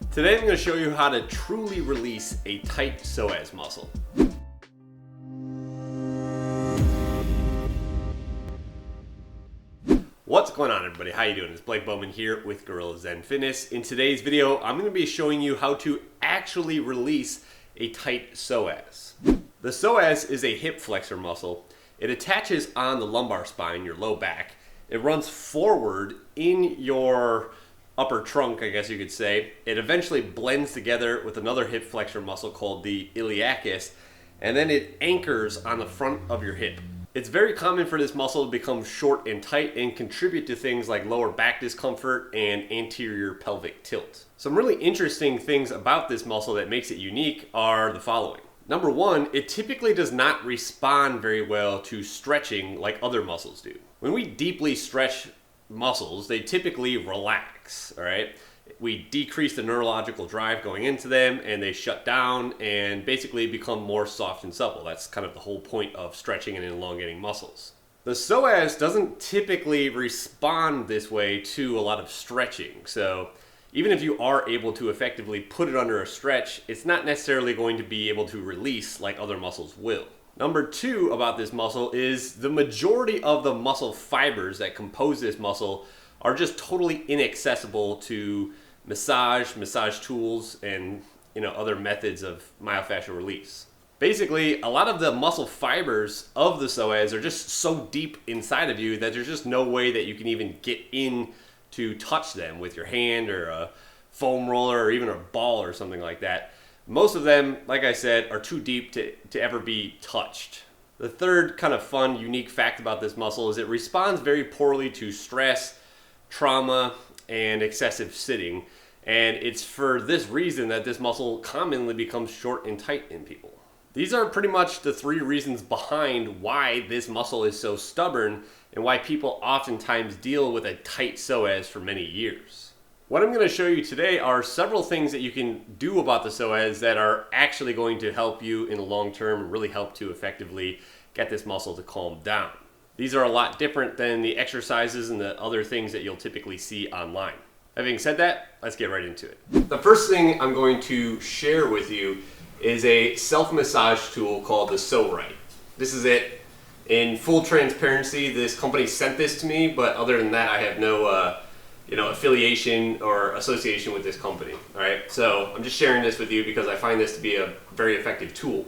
Today I'm going to show you how to truly release a tight psoas muscle. What's going on, everybody? How you doing? It's Blake Bowman here with GuerrillaZen Fitness. In today's video, I'm going to be showing you how to actually release a tight psoas. The psoas is a hip flexor muscle. It attaches on the lumbar spine, your low back. It runs forward in your upper trunk, I guess you could say. It eventually blends together with another hip flexor muscle called the iliacus, and then it anchors on the front of your hip. It's very common for this muscle to become short and tight and contribute to things like lower back discomfort and anterior pelvic tilt. Some really interesting things about this muscle that makes it unique are the following. Number one, it typically does not respond very well to stretching like other muscles do. When we deeply stretch muscles, they typically relax, all right? We decrease the neurological drive going into them and they shut down and basically become more soft and supple. That's kind of the whole point of stretching and elongating muscles. The psoas doesn't typically respond this way to a lot of stretching. So even if you are able to effectively put it under a stretch, it's not necessarily going to be able to release like other muscles will. Number two about this muscle is the majority of the muscle fibers that compose this muscle are just totally inaccessible to massage tools, and other methods of myofascial release. Basically, a lot of the muscle fibers of the psoas are just so deep inside of you that there's just no way that you can even get in to touch them with your hand or a foam roller or even a ball or something like that. Most of them, like I said, are too deep to ever be touched. The third kind of fun, unique fact about this muscle is it responds very poorly to stress, trauma, and excessive sitting. And it's for this reason that this muscle commonly becomes short and tight in people. These are pretty much the three reasons behind why this muscle is so stubborn and why people oftentimes deal with a tight psoas for many years. What I'm going to show you today are several things that you can do about the psoas that are actually going to help you in the long term and really help to effectively get this muscle to calm down. These are a lot different than the exercises and the other things that you'll typically see online. Having said that, let's get right into it. The first thing I'm going to share with you is a self-massage tool called the Psoas. This is it. In full transparency, this company sent this to me, but other than that, I have no affiliation or association with this company. All right, so I'm just sharing this with you because I find this to be a very effective tool.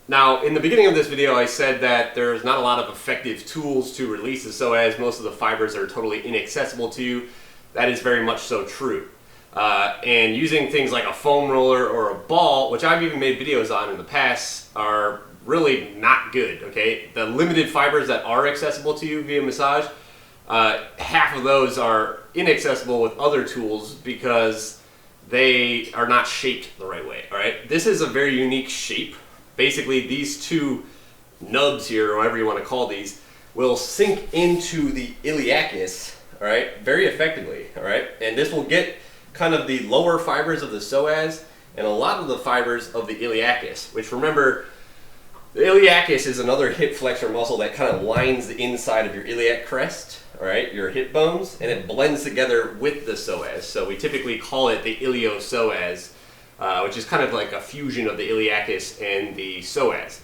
Now, in the beginning of this video, I said that there's not a lot of effective tools to release the psoas. Most of the fibers are totally inaccessible to you. That is very much so true. And using things like a foam roller or a ball, which I've even made videos on in the past, are really not good, okay? The limited fibers that are accessible to you via massage, half of those are inaccessible with other tools because they are not shaped the right way, all right? This is a very unique shape. Basically, these two nubs here, or whatever you want to call these, will sink into the iliacus, all right, very effectively, all right? And this will get kind of the lower fibers of the psoas and a lot of the fibers of the iliacus, which, remember, the iliacus is another hip flexor muscle that kind of lines the inside of your iliac crest, all right, your hip bones, and it blends together with the psoas. So we typically call it the iliopsoas, which is kind of like a fusion of the iliacus and the psoas.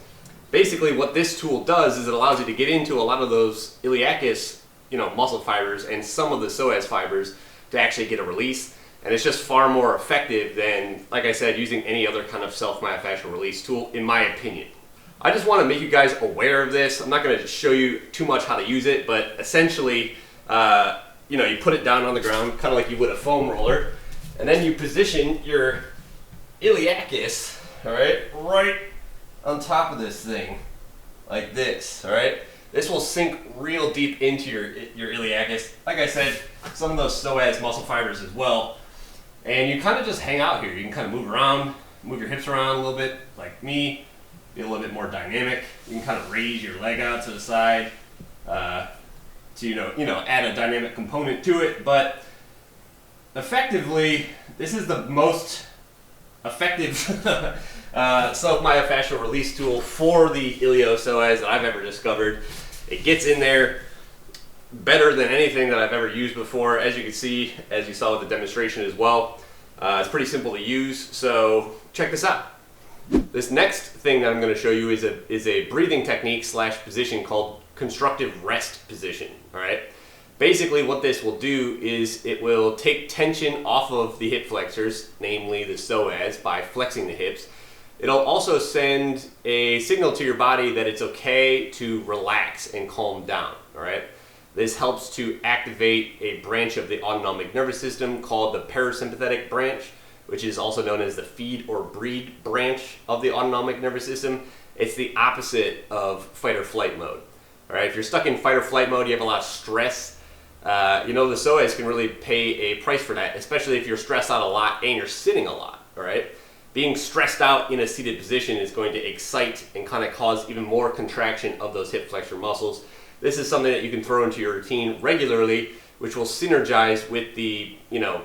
Basically, what this tool does is it allows you to get into a lot of those iliacus, muscle fibers and some of the psoas fibers to actually get a release. And it's just far more effective than, like I said, using any other kind of self-myofascial release tool, in my opinion. I just want to make you guys aware of this. I'm not going to show you too much how to use it, but essentially, you put it down on the ground, kind of like you would a foam roller, and then you position your iliacus, all right on top of this thing, like this, all right? This will sink real deep into your iliacus. Like I said, some of those psoas muscle fibers as well. And you kind of just hang out here. You can kind of move around, move your hips around a little bit, like me. Be a little bit more dynamic. You can kind of raise your leg out to the side to add a dynamic component to it. But effectively, this is the most effective self-myofascial release tool for the iliopsoas that I've ever discovered. It gets in there better than anything that I've ever used before, as you can see, as you saw with the demonstration as well. It's pretty simple to use, so check this out. This next thing that I'm going to show you is a breathing technique / position called constructive rest position. All right. Basically, what this will do is it will take tension off of the hip flexors, namely the psoas, by flexing the hips. It'll also send a signal to your body that it's okay to relax and calm down. All right. This helps to activate a branch of the autonomic nervous system called the parasympathetic branch, which is also known as the feed or breed branch of the autonomic nervous system. It's the opposite of fight or flight mode. All right, if you're stuck in fight or flight mode, you have a lot of stress. The psoas can really pay a price for that, especially if you're stressed out a lot and you're sitting a lot. All right, being stressed out in a seated position is going to excite and kind of cause even more contraction of those hip flexor muscles. This is something that you can throw into your routine regularly, which will synergize with the,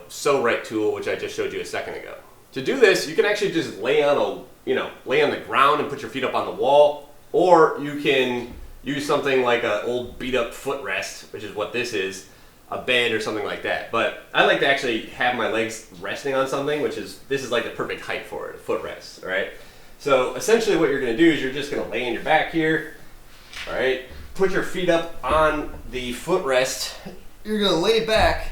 Pso-Right tool, which I just showed you a second ago. To do this, you can actually just lay on the ground and put your feet up on the wall, or you can use something like an old beat up footrest, which is what this is, a bed or something like that. But I like to actually have my legs resting on something, this is like the perfect height for it, a footrest, all right? So essentially what you're gonna do is you're just gonna lay on your back here, all right? Put your feet up on the footrest. You're gonna lay back,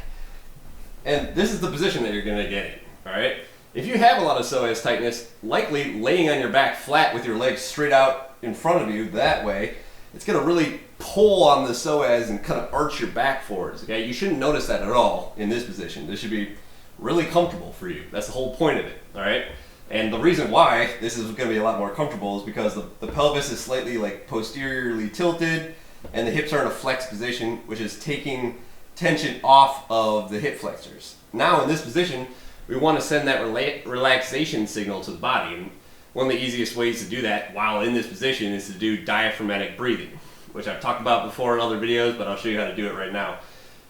and this is the position that you're gonna get in, all right? If you have a lot of psoas tightness, likely laying on your back flat with your legs straight out in front of you that way, it's gonna really pull on the psoas and kind of arch your back forwards, okay? You shouldn't notice that at all in this position. This should be really comfortable for you. That's the whole point of it, all right? And the reason why this is gonna be a lot more comfortable is because the pelvis is slightly like posteriorly tilted and the hips are in a flexed position, which is taking tension off of the hip flexors. Now in this position, we want to send that relaxation signal to the body. And one of the easiest ways to do that while in this position is to do diaphragmatic breathing, which I've talked about before in other videos, but I'll show you how to do it right now.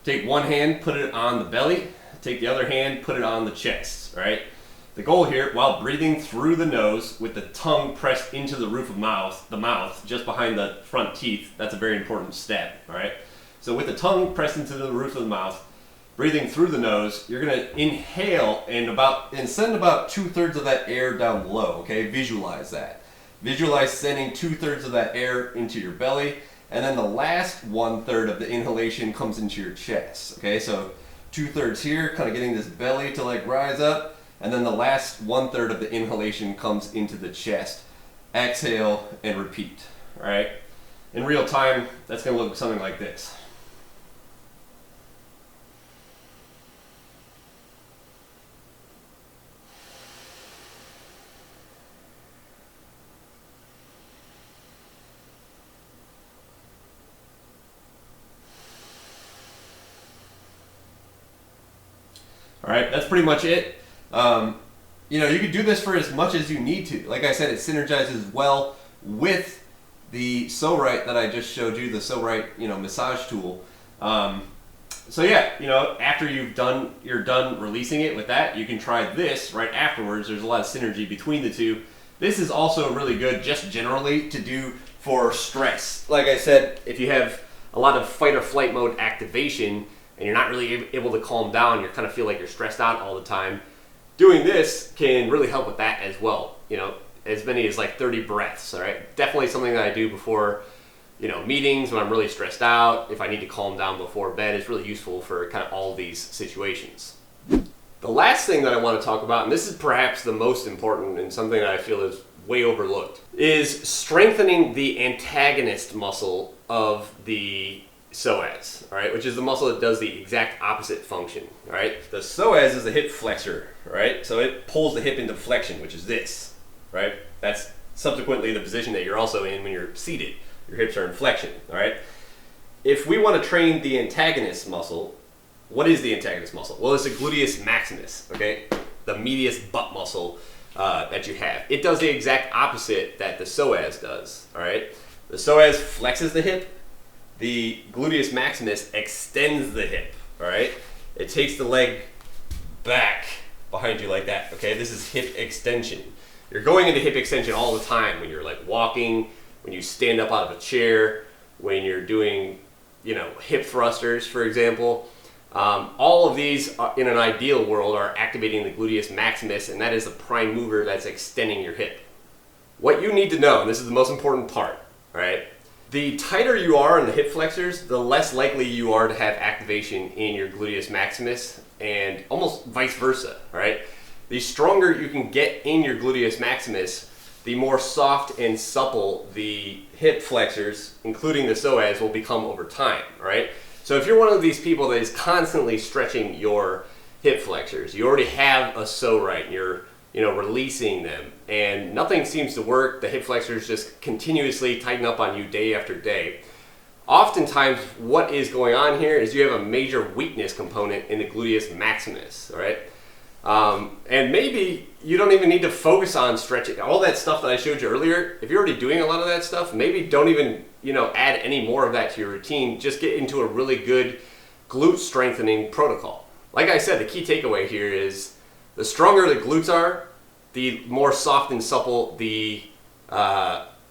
Take one hand, put it on the belly. Take the other hand, put it on the chest, right? The goal here, while breathing through the nose with the tongue pressed into the roof of the mouth, just behind the front teeth, that's a very important step, all right? So with the tongue pressed into the roof of the mouth, breathing through the nose, you're gonna inhale and send about 2/3 of that air down below, okay? Visualize that. Visualize sending 2/3 of that air into your belly, and then the last 1/3 of the inhalation comes into your chest, okay? So 2/3 here, kind of getting this belly to like rise up, and then the last 1/3 of the inhalation comes into the chest. Exhale and repeat, all right? In real time, that's gonna look something like this. All right, that's pretty much it. You can do this for as much as you need to. Like I said, it synergizes well with the Pso-Right that I just showed you, the Pso-Right, massage tool. So yeah, after you're done releasing it with that, you can try this right afterwards. There's a lot of synergy between the two. This is also really good just generally to do for stress. Like I said, if you have a lot of fight or flight mode activation and you're not really able to calm down, you kind of feel like you're stressed out all the time, doing this can really help with that as well. As many as like 30 breaths, all right? Definitely something that I do before, meetings when I'm really stressed out. If I need to calm down before bed, it's really useful for kind of all these situations. The last thing that I want to talk about, and this is perhaps the most important and something that I feel is way overlooked, is strengthening the antagonist muscle of the psoas, all right, which is the muscle that does the exact opposite function, all right? The psoas is the hip flexor, all right? So it pulls the hip into flexion, which is this, right? That's subsequently the position that you're also in when you're seated. Your hips are in flexion, all right? If we want to train the antagonist muscle, what is the antagonist muscle? Well, it's the gluteus maximus, okay? The medius butt muscle that you have. It does the exact opposite that the psoas does, all right? The psoas flexes the hip. The gluteus maximus extends the hip, all right? It takes the leg back behind you like that, okay? This is hip extension. You're going into hip extension all the time when you're like walking, when you stand up out of a chair, when you're doing, hip thrusters, for example. All of these in an ideal world are activating the gluteus maximus, and that is the prime mover that's extending your hip. What you need to know, and this is the most important part, right? The tighter you are in the hip flexors, the less likely you are to have activation in your gluteus maximus, and almost vice versa, right? The stronger you can get in your gluteus maximus, the more soft and supple the hip flexors, including the psoas, will become over time, right? So if you're one of these people that is constantly stretching your hip flexors, you already have a pso right, and you're releasing them, and nothing seems to work, the hip flexors just continuously tighten up on you day after day. Oftentimes what is going on here is you have a major weakness component in the gluteus maximus, right? And maybe you don't even need to focus on stretching. All that stuff that I showed you earlier, if you're already doing a lot of that stuff, maybe don't even add any more of that to your routine. Just get into a really good glute strengthening protocol. Like I said, the key takeaway here is the stronger the glutes are, the more soft and supple the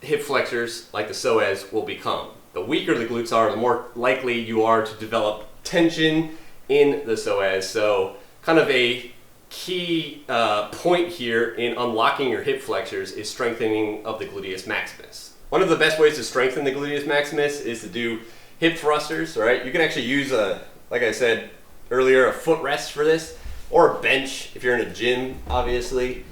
hip flexors, like the psoas, will become. The weaker the glutes are, the more likely you are to develop tension in the psoas. So kind of a key point here in unlocking your hip flexors is strengthening of the gluteus maximus. One of the best ways to strengthen the gluteus maximus is to do hip thrusters, right? You can actually use like I said earlier, a footrest for this, or a bench if you're in a gym, obviously.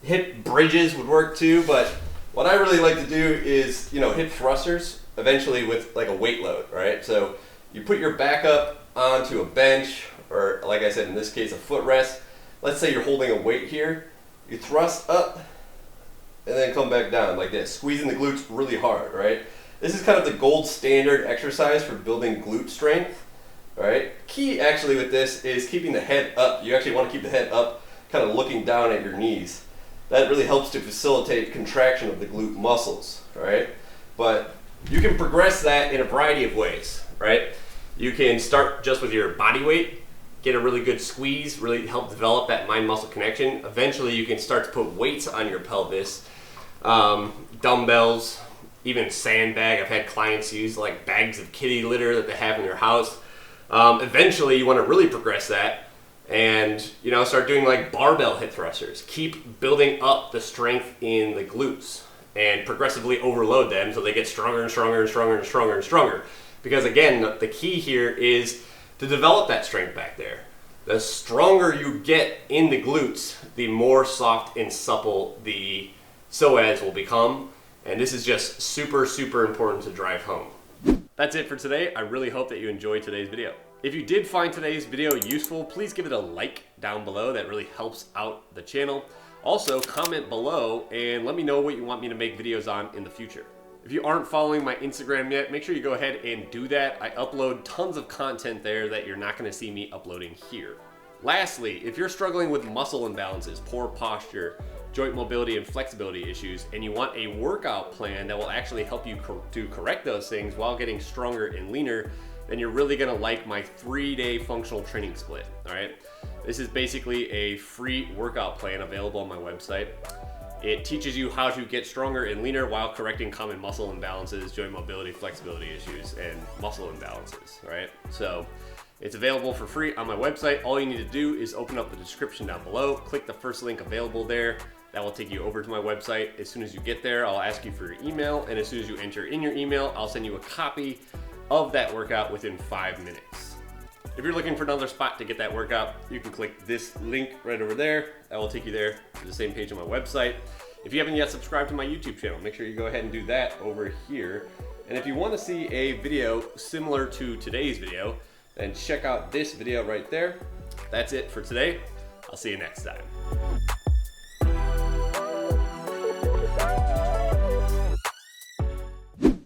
Hip bridges would work too, but what I really like to do is, hip thrusters, eventually with like a weight load, right? So you put your back up onto a bench, or like I said, in this case, a footrest. Let's say you're holding a weight here. You thrust up and then come back down like this, squeezing the glutes really hard, right? This is kind of the gold standard exercise for building glute strength, right? Key actually with this is keeping the head up. You actually want to keep the head up, kind of looking down at your knees. That really helps to facilitate contraction of the glute muscles, right? But you can progress that in a variety of ways, right? You can start just with your body weight, get a really good squeeze, really help develop that mind-muscle connection. Eventually you can start to put weights on your pelvis, dumbbells, even sandbag. I've had clients use like bags of kitty litter that they have in their house. Eventually you want to really progress that and start doing like barbell hip thrusters. Keep building up the strength in the glutes and progressively overload them so they get stronger and stronger and stronger and stronger and stronger. Because again, the key here is to develop that strength back there. The stronger you get in the glutes, the more soft and supple the psoas will become. And this is just super, super important to drive home. That's it for today. I really hope that you enjoyed today's video. If you did find today's video useful, please give it a like down below. That really helps out the channel. Also, comment below and let me know what you want me to make videos on in the future. If you aren't following my Instagram yet, make sure you go ahead and do that. I upload tons of content there that you're not going to see me uploading here. Lastly, if you're struggling with muscle imbalances, poor posture, joint mobility and flexibility issues, and you want a workout plan that will actually help you to correct those things while getting stronger and leaner, then you're really gonna like my 3-day functional training split, all right? This is basically a free workout plan available on my website. It teaches you how to get stronger and leaner while correcting common muscle imbalances, joint mobility, flexibility issues, and muscle imbalances, all right? So it's available for free on my website. All you need to do is open up the description down below, click the first link available there. That will take you over to my website. As soon as you get there, I'll ask you for your email, and as soon as you enter in your email, I'll send you a copy of that workout within 5 minutes. If you're looking for another spot to get that workout, you can click this link right over there. That will take you there to the same page on my website. If you haven't yet subscribed to my YouTube channel, make sure you go ahead and do that over here. And if you want to see a video similar to today's video, then check out this video right there. That's it for today. I'll see you next time.